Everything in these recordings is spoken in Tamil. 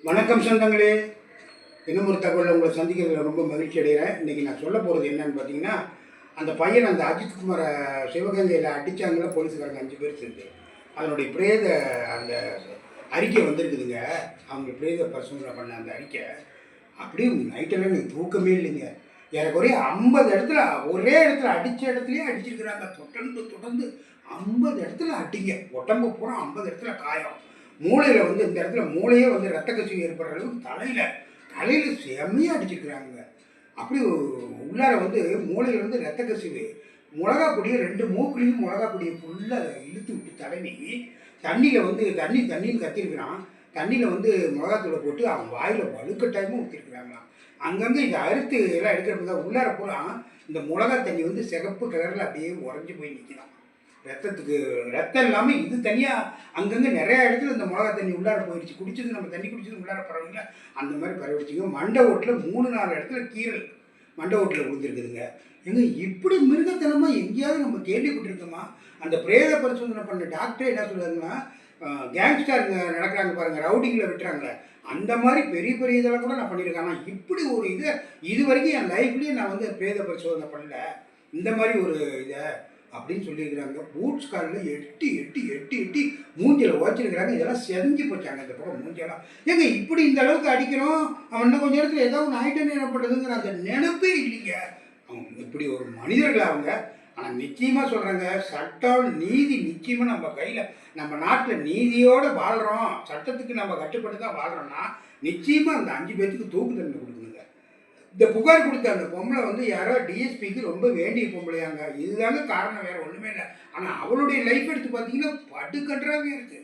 வணக்கம் சொந்தங்களே. இன்னும் ஒரு தகவலில் உங்களை சந்திக்கிறதுல ரொம்ப மகிழ்ச்சி அடைகிறேன். இன்றைக்கி நான் சொல்ல போகிறது என்னன்னு பார்த்தீங்கன்னா, அந்த பையன் அந்த அஜித்குமாரை சிவகங்கையில் அடித்தாங்கள போலீஸுக்காரங்க 5 பேர் சேர்ந்து அதனுடைய பிரேத அந்த அறிக்கை வந்திருக்குதுங்க. அவங்க பிரேத பரிசோதனை பண்ண அந்த அறிக்கை அப்படியே நைட்டெல்லாம் எனக்கு தூக்கமே இல்லைங்க. ஏறக்குறைய 50 இடத்துல ஒரே இடத்துல அடித்த இடத்துலையே அடிச்சிருக்கிறாங்க. தொடர்ந்து 50 இடத்துல அடிங்க. உடம்பு பூரா 50 இடத்துல காயம். மூளையில் வந்து இந்த இடத்துல மூளையே வந்து ரத்த கசிவு ஏற்படுற அளவுக்கு தலையில் செம்மையாக அடிச்சிருக்கிறாங்க. அப்படி உள்ளார வந்து மூளையில் வந்து ரத்த கசிவு, மிளகா பொடியை 2 மூக்குலையும் மிளகா பொடியை ஃபுல்லாக இழுத்து விட்டு தடவி தண்ணியில் வந்து தண்ணின்னு கத்திருக்கிறான். தண்ணியில் வந்து மிளகாத்தூளை போட்டு அவன் வாயில் வலுக்கட்டாயமும் ஊற்றிருக்கிறாங்களாம். அங்கங்கே இதை அறுத்து எல்லாம் எடுக்கிறப்ப தான் உள்ளார பூரா இந்த மிளகா தண்ணி வந்து சிகப்பு கலரில் அப்படியே உறைஞ்சி போய் நிற்கிறான். ரத்தம் இல்லாமல் இது தனியாக அங்கங்கே நிறையா இடத்துல இந்த மிளகா தண்ணி உள்ளார போயிடுச்சு. குடிச்சது நம்ம தண்ணி குடிச்சது உள்ளார பரவாயில்ல, அந்த மாதிரி பரவிடுச்சுங்க. மண்டை ஓட்டில் 3-4 இடத்துல கீரல் மண்டை ஓட்டில் விழுந்துருக்குதுங்க. எங்க இப்படி மிருகத்தனமாக எங்கேயாவது நம்ம கேள்விப்பட்டிருக்கோமா? அந்த பிரேத பரிசோதனை பண்ண டாக்டரே என்ன சொல்லுவாங்கன்னா, கேங்ஸ்டருங்க நடக்கிறாங்க பாருங்கள், ரவுடிங்கில் விட்டுறாங்களே, அந்த மாதிரி பெரிய இதெல்லாம் கூட நான் பண்ணியிருக்கேன். ஆனால் இப்படி ஒரு இது வரைக்கும் என் லைஃப்லேயே நான் வந்து பிரேத பரிசோதனை பண்ணல, இந்த மாதிரி ஒரு இதை அப்படின்னு சொல்லியிருக்கிறாங்க. பூட்ஸ் காலில் எட்டி மூஞ்சில் ஓச்சிருக்கிறாங்க. இதெல்லாம் செஞ்சு போச்சாங்க இந்த பக்கம் மூஞ்செல்லாம். ஏங்க இப்படி இந்த அளவுக்கு அடிக்கிறோம், அவன் இன்னும் கொஞ்சம் நேரத்தில் ஏதாவது ஒன்று ஐட்டம் என்ன பண்ணுறதுங்கிற அந்த நினைப்பே இல்லைங்க. அவங்க இப்படி ஒரு மனிதர்கள் அவங்க. ஆனால் நிச்சயமாக சொல்கிறாங்க, சட்டம் நீதி நிச்சயமாக நம்ம கையில், நம்ம நாட்டில் நீதியோடு வாழ்கிறோம், சட்டத்துக்கு நம்ம கட்டுப்பட்டு தான் வாழ்கிறோன்னா நிச்சயமாக அந்த 5 பேர்த்துக்கு தூக்கு தண்டனை கொடுக்கணுங்க. இந்த புகார் கொடுத்த அந்த பொம்பளை வந்து யாரோ டிஎஸ்பிக்கு ரொம்ப வேண்டிய பொம்பளையாங்க. இதுதாங்க காரணம், வேறு ஒன்றுமே இல்லை. ஆனால் அவளுடைய லைஃப் எடுத்து பார்த்தீங்கன்னா படுக்கன்றாவே இருக்குது.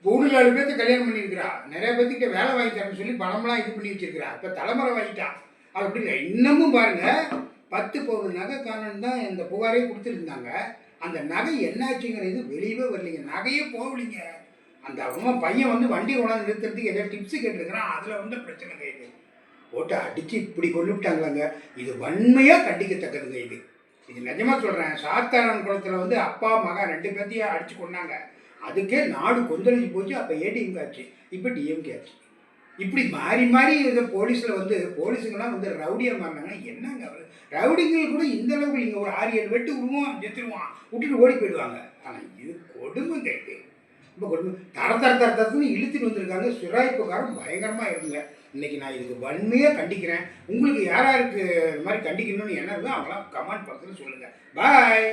3-4 பேர்த்த கல்யாணம் பண்ணியிருக்கிறா, நிறைய பேர்த்துக்கிட்ட வேலை வாங்கி தரேன்னு சொல்லி பணமெல்லாம் இது பண்ணி வச்சிருக்கிறா. இப்போ தலைமுறை வாங்கிட்டான். அது அப்படி இல்லை. இன்னமும் பாருங்கள், 10 பவுன் நகை காணன்னு தான் இந்த புகாரே கொடுத்துருந்தாங்க. அந்த நகை என்னாச்சுங்கிறது வெளியவே வரலைங்க. நகையே போகலிங்க. அந்த அவங்க பையன் வந்து வண்டி கொண்டாந்து நிறுத்துறதுக்கு ஏதோ டிப்ஸு கேட்டுருக்கிறான். அதில் வந்து பிரச்சனை கைது போட்டு அடித்து இப்படி கொண்டு விட்டாங்களாங்க. இது வன்மையாக கண்டிக்கத்தக்கதுங்க. இது நிஜமாக சொல்கிறேன். சாத்தாரன் குளத்தில் வந்து அப்பா மகன் 2 பேர்த்தையும் அடித்து கொண்டாங்க. அதுக்கே நாடு கொந்தளிச்சு போச்சு. அப்போ ஏடிஎம்கே ஆச்சு, இப்போ டிஎம்கே ஆச்சு. இப்படி மாறி இதை போலீஸில் வந்து போலீஸுங்கெல்லாம் வந்து ரவுடியாக மாறினாங்கன்னா என்னங்க அவர்? ரவுடிங்கள் கூட இந்த அளவுக்கு நீங்கள் ஒரு 6-7 வெட்டு விடுவான், செத்துருவான், விட்டுட்டு ஓடி போயிடுவாங்க. ஆனால் இது கொடுமைங்க. இது ரொம்ப கொடுமை. தரத்துன்னு இழுத்துட்டு வந்திருக்காங்க. சுராய்ப்புக்காரம் பயங்கரமாக இருக்குங்க. இன்றைக்கி நான் இதுக்கு வன்மையாக கண்டிக்கிறேன். உங்களுக்கு யாராருக்கு இது மாதிரி கண்டிக்கணும்னு என்ன இருக்கோ அவங்களாம் கமெண்ட் பக்கத்தில் சொல்லுங்கள். பாய்.